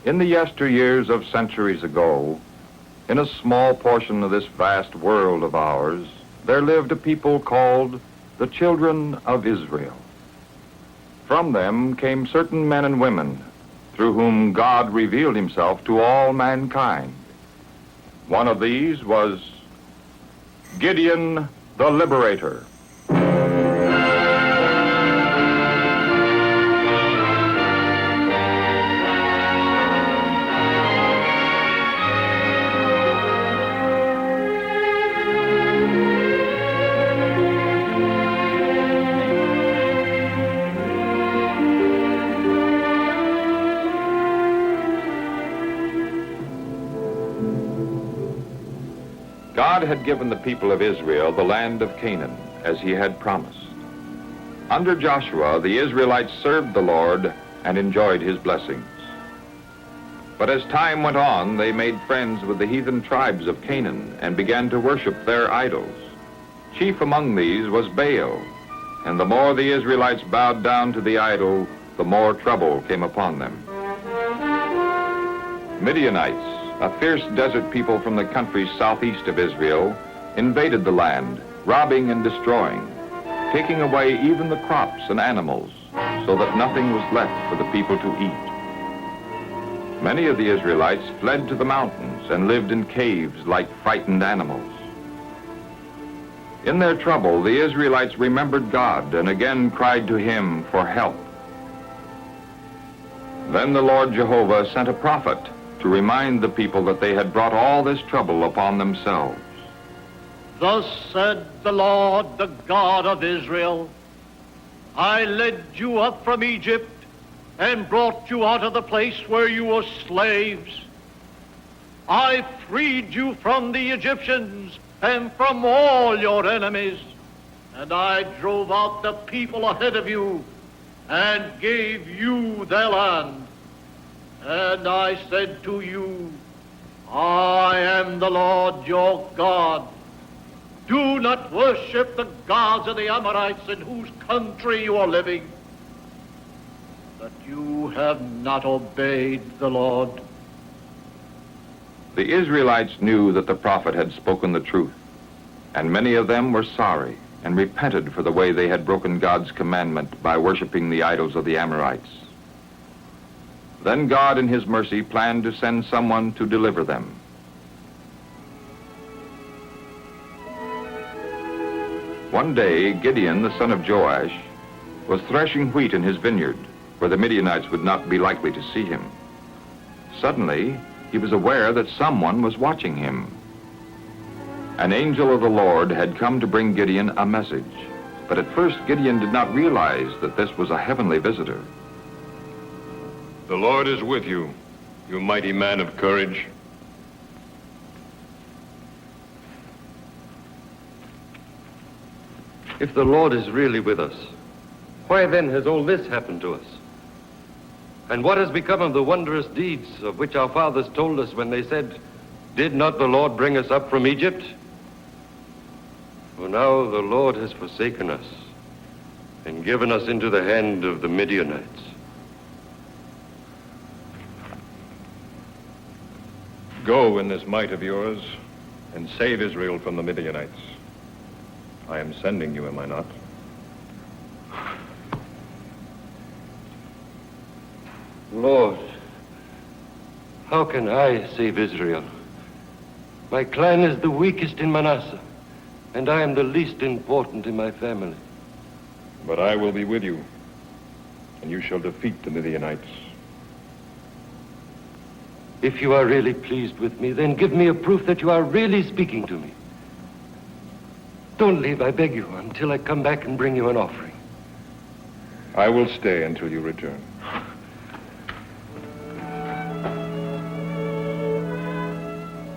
In the yesteryears of centuries ago, in a small portion of this vast world of ours, there lived a people called the children of Israel. From them came certain men and women through whom God revealed himself to all mankind. One of these was Gideon the Liberator. God had given the people of Israel the land of Canaan, as he had promised. Under Joshua, the Israelites served the Lord and enjoyed his blessings. But as time went on, they made friends with the heathen tribes of Canaan and began to worship their idols. Chief among these was Baal, and the more the Israelites bowed down to the idol, the more trouble came upon them. Midianites, a fierce desert people from the countries southeast of Israel, invaded the land, robbing and destroying, taking away even the crops and animals, so that nothing was left for the people to eat. Many of the Israelites fled to the mountains and lived in caves like frightened animals. In their trouble, the Israelites remembered God and again cried to him for help. Then the Lord Jehovah sent a prophet to remind the people that they had brought all this trouble upon themselves. Thus said the Lord, the God of Israel, I led you up from Egypt and brought you out of the place where you were slaves. I freed you from the Egyptians and from all your enemies, and I drove out the people ahead of you and gave you their land. And I said to you, I am the Lord your God. Do not worship the gods of the Amorites in whose country you are living. But you have not obeyed the Lord. The Israelites knew that the prophet had spoken the truth, and many of them were sorry and repented for the way they had broken God's commandment by worshiping the idols of the Amorites. Then God, in his mercy, planned to send someone to deliver them. One day, Gideon, the son of Joash, was threshing wheat in his vineyard, where the Midianites would not be likely to see him. Suddenly, he was aware that someone was watching him. An angel of the Lord had come to bring Gideon a message, but at first Gideon did not realize that this was a heavenly visitor. The Lord is with you, you mighty man of courage. If the Lord is really with us, why then has all this happened to us? And what has become of the wondrous deeds of which our fathers told us when they said, did not the Lord bring us up from Egypt? For now the Lord has forsaken us and given us into the hand of the Midianites. Go in this might of yours and save Israel from the Midianites. I am sending you, am I not? Lord, how can I save Israel? My clan is the weakest in Manasseh, and I am the least important in my family. But I will be with you, and you shall defeat the Midianites. If you are really pleased with me, then give me a proof that you are really speaking to me. Don't leave, I beg you, until I come back and bring you an offering. I will stay until you return.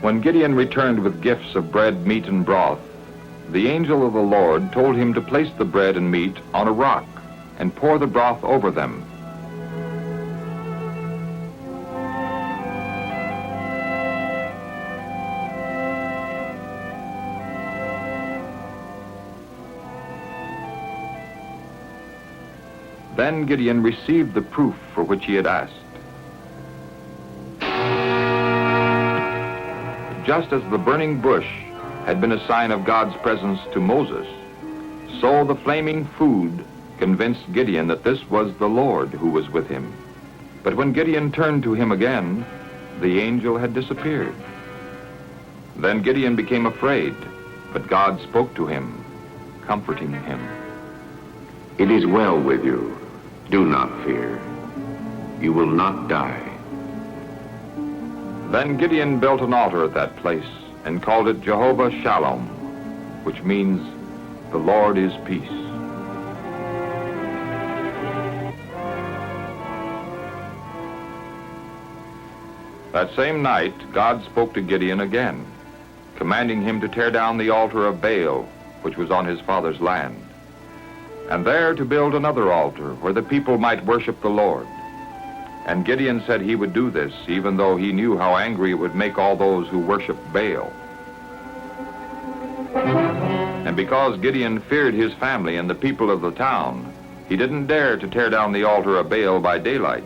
When Gideon returned with gifts of bread, meat, and broth, the angel of the Lord told him to place the bread and meat on a rock and pour the broth over them. Then Gideon received the proof for which he had asked. just as the burning bush had been a sign of God's presence to Moses, so the flaming food convinced Gideon that this was the Lord who was with him. But when Gideon turned to him again, the angel had disappeared. Then Gideon became afraid, but God spoke to him, comforting him. It is well with you. Do not fear. You will not die. Then Gideon built an altar at that place and called it Jehovah Shalom, which means the Lord is peace. That same night, God spoke to Gideon again, commanding him to tear down the altar of Baal, which was on his father's land, and there to build another altar where the people might worship the Lord. And Gideon said he would do this, even though he knew how angry it would make all those who worshiped Baal. And because Gideon feared his family and the people of the town, he didn't dare to tear down the altar of Baal by daylight.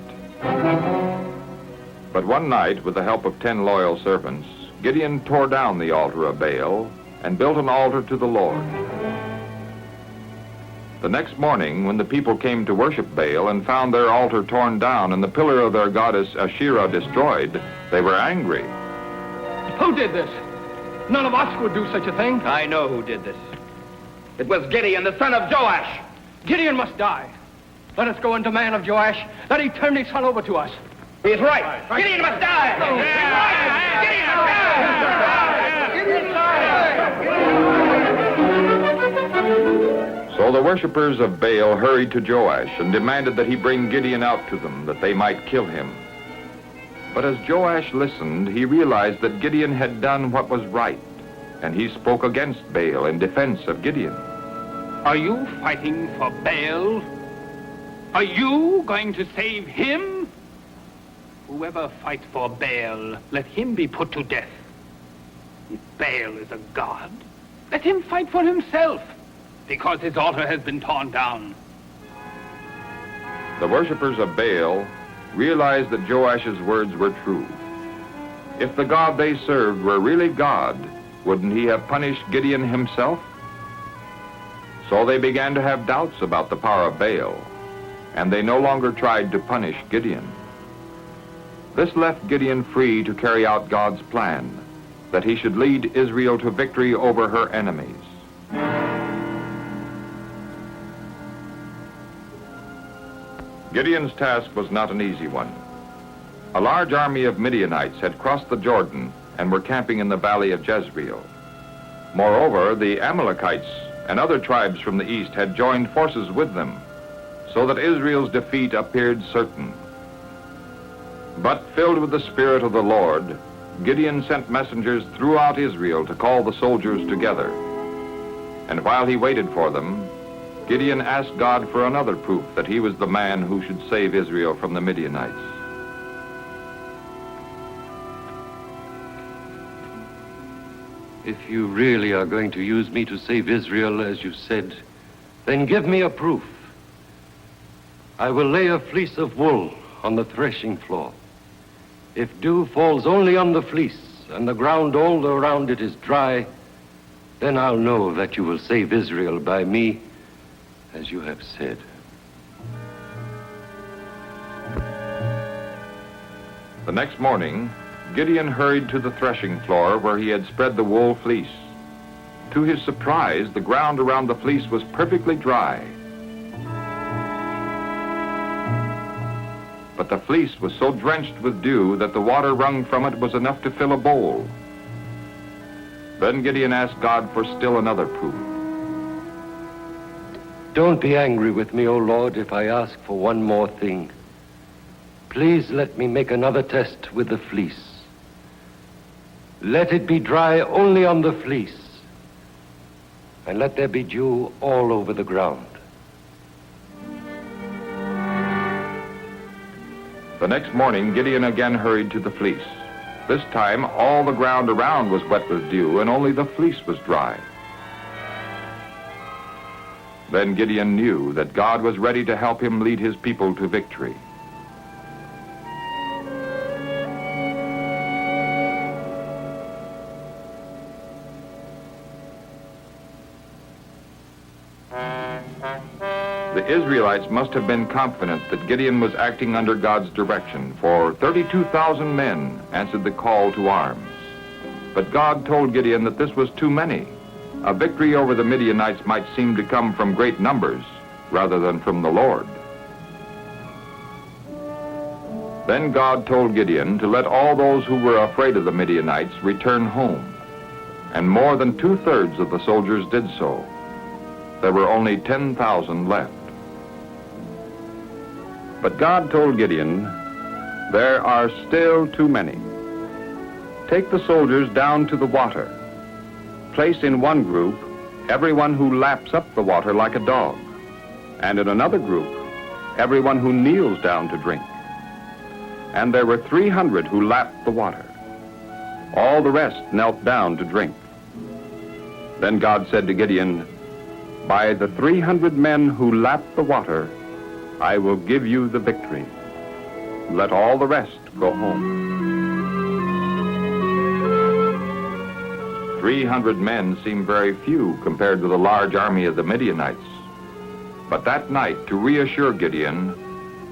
But one night, with the help of 10 loyal servants, Gideon tore down the altar of Baal and built an altar to the Lord. The next morning, when the people came to worship Baal and found their altar torn down and the pillar of their goddess Asherah destroyed, they were angry. Who did this? None of us would do such a thing. I know who did this. It was Gideon, the son of Joash. Gideon must die. Let us go and demand of Joash that he turn his son over to us. He's right. Gideon must die. Gideon must die. So the worshippers of Baal hurried to Joash and demanded that he bring Gideon out to them, that they might kill him. But as Joash listened, he realized that Gideon had done what was right, and he spoke against Baal in defense of Gideon. Are you fighting for Baal? Are you going to save him? Whoever fights for Baal, let him be put to death. If Baal is a god, let him fight for himself, because his altar has been torn down. The worshippers of Baal realized that Joash's words were true. If the God they served were really God, wouldn't he have punished Gideon himself? So they began to have doubts about the power of Baal, and they no longer tried to punish Gideon. This left Gideon free to carry out God's plan, that he should lead Israel to victory over her enemies. Gideon's task was not an easy one. A large army of Midianites had crossed the Jordan and were camping in the valley of Jezreel. Moreover, the Amalekites and other tribes from the east had joined forces with them, so that Israel's defeat appeared certain. But filled with the Spirit of the Lord, Gideon sent messengers throughout Israel to call the soldiers together. And while he waited for them, Gideon asked God for another proof that he was the man who should save Israel from the Midianites. If you really are going to use me to save Israel, as you said, then give me a proof. I will lay a fleece of wool on the threshing floor. If dew falls only on the fleece and the ground all around it is dry, then I'll know that you will save Israel by me, as you have said. The next morning, Gideon hurried to the threshing floor where he had spread the wool fleece. To his surprise, the ground around the fleece was perfectly dry. But the fleece was so drenched with dew that the water wrung from it was enough to fill a bowl. Then Gideon asked God for still another proof. Don't be angry with me, O Lord, if I ask for one more thing. Please let me make another test with the fleece. Let it be dry only on the fleece, and let there be dew all over the ground. The next morning, Gideon again hurried to the fleece. This time, all the ground around was wet with dew, and only the fleece was dry. Then Gideon knew that God was ready to help him lead his people to victory. The Israelites must have been confident that Gideon was acting under God's direction, for 32,000 men answered the call to arms. But God told Gideon that this was too many. A victory over the Midianites might seem to come from great numbers rather than from the Lord. Then God told Gideon to let all those who were afraid of the Midianites return home. And more than 2/3 of the soldiers did so. There were only 10,000 left. But God told Gideon, "There are still too many. Take the soldiers down to the water. Place in one group everyone who laps up the water like a dog, and in another group everyone who kneels down to drink." And there were 300 who lapped the water. All the rest knelt down to drink. Then God said to Gideon, "By the 300 men who lapped the water, I will give you the victory. Let all the rest go home." 300 men seem very few compared to the large army of the Midianites. But that night, to reassure Gideon,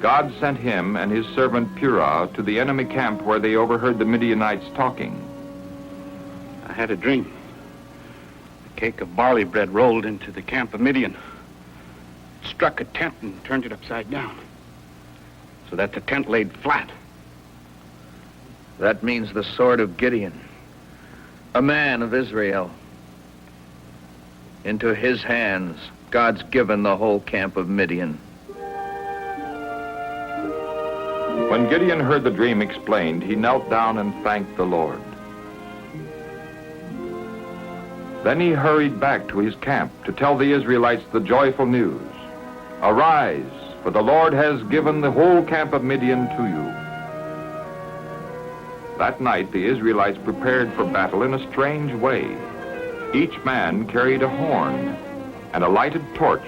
God sent him and his servant Purah to the enemy camp where they overheard the Midianites talking. "I had a dream. A cake of barley bread rolled into the camp of Midian, struck a tent and turned it upside down, so that the tent laid flat." That means the sword of Gideon, a man of Israel. Into his hands, God's given the whole camp of Midian. When Gideon heard the dream explained, he knelt down and thanked the Lord. Then he hurried back to his camp to tell the Israelites the joyful news. "Arise, for the Lord has given the whole camp of Midian to you." That night, the Israelites prepared for battle in a strange way. Each man carried a horn and a lighted torch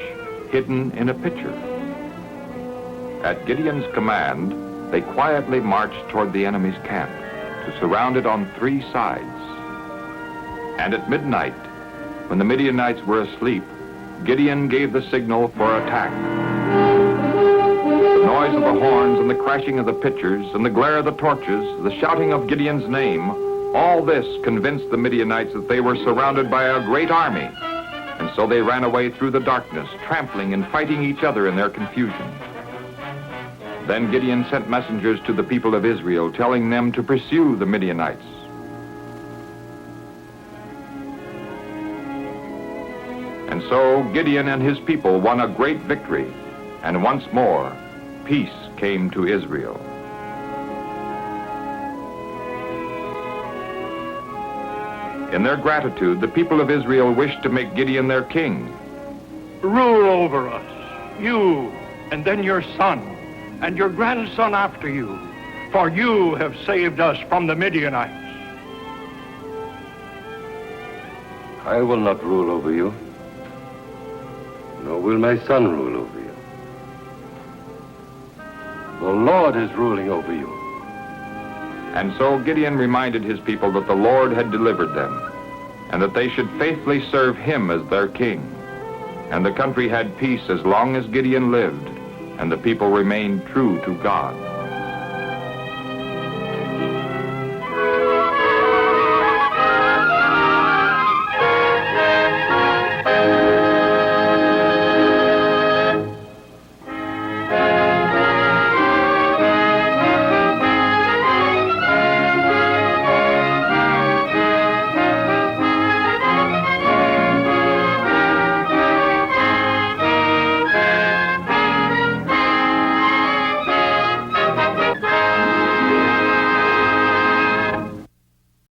hidden in a pitcher. At Gideon's command, they quietly marched toward the enemy's camp to surround it on 3 sides. And at midnight, when the Midianites were asleep, Gideon gave the signal for attack. The noise of the horns and the crashing of the pitchers and the glare of the torches, the shouting of Gideon's name, all this convinced the Midianites that they were surrounded by a great army. And so they ran away through the darkness, trampling and fighting each other in their confusion. Then Gideon sent messengers to the people of Israel, telling them to pursue the Midianites. And so Gideon and his people won a great victory, and once more, peace came to Israel. In their gratitude, the people of Israel wished to make Gideon their king. Rule over us, you, and then your son, and your grandson after you, for you have saved us from the Midianites. I will not rule over you, nor will my son rule over you. The Lord is ruling over you. And so Gideon reminded his people that the Lord had delivered them, and that they should faithfully serve him as their king. And the country had peace as long as Gideon lived, and the people remained true to God.